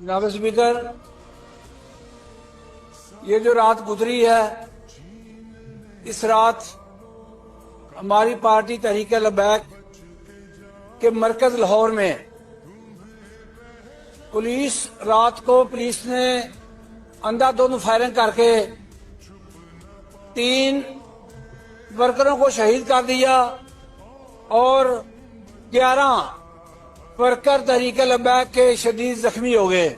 जनाब स्पीकर, ये जो रात गुजरी है, इस रात हमारी पार्टी तहरीक लबैक के मरकज लाहौर में पुलिस ने अंधाधुंध फायरिंग करके 3 वर्करों को शहीद कर दिया और 11 वर्कर तहरीक लबैक के शदीद जख्मी हो गए।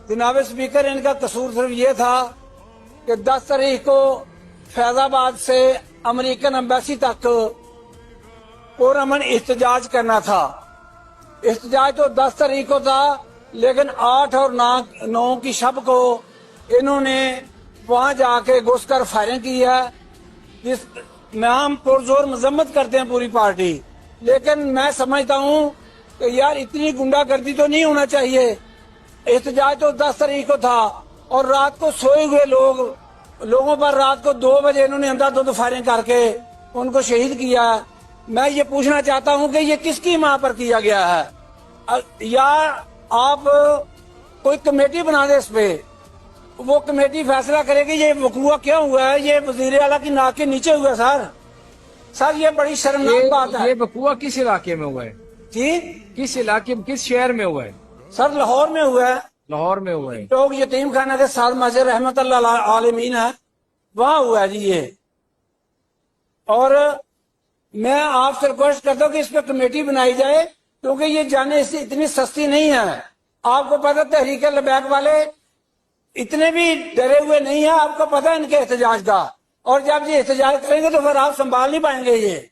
जनाब स्पीकर, इनका कसूर सिर्फ ये था कि 10 तारीख को फैजाबाद से अमेरिकन एम्बेसी तक पुरअमन एहतजाज करना था। एहतजाज तो 10 तारीख को था, लेकिन 8 और 9 की शब को इन्होंने वहां जाके घुसकर फायरिंग की है, जिस में हम पुरजोर मजम्मत करते हैं पूरी पार्टी। लेकिन मैं समझता हूं कि यार इतनी गुंडागर्दी तो नहीं होना चाहिए। एहतजाज तो 10 तारीख को था और रात को सोए हुए लोगों पर रात को 2 बजे इन्होंने अंधाधुंध फायरिंग करके उनको शहीद किया। मैं ये पूछना चाहता हूं कि ये किसकी मां पर किया गया है, या आप कोई कमेटी बना दे इस पे, वो कमेटी फैसला करेगी ये वकूआ क्यों हुआ है। ये वजीर आला की नाक के नीचे हुआ सर ये बड़ी शर्मनाक बात है। ये वकूआ किस इलाके में हुआ है जी? किस इलाके में, किस शहर में हुआ है? सर लाहौर में हुआ है। लाहौर में हुआ है। लोग यतीम खाना के साथ मस्जिद रहमतुल्लाह आलमीन है, वहां हुआ है जी ये। और मैं आपसे रिक्वेस्ट करता हूँ कि इस पे कमेटी बनाई जाए, क्योंकि ये जाने इससे इतनी सस्ती नहीं है। आपको पता तहरीक लबैक वाले इतने भी डरे हुए नहीं है, आपको पता है इनके एहतजाज का। और जब ये एहतजाज करेंगे तो फिर आप संभाल नहीं पाएंगे ये।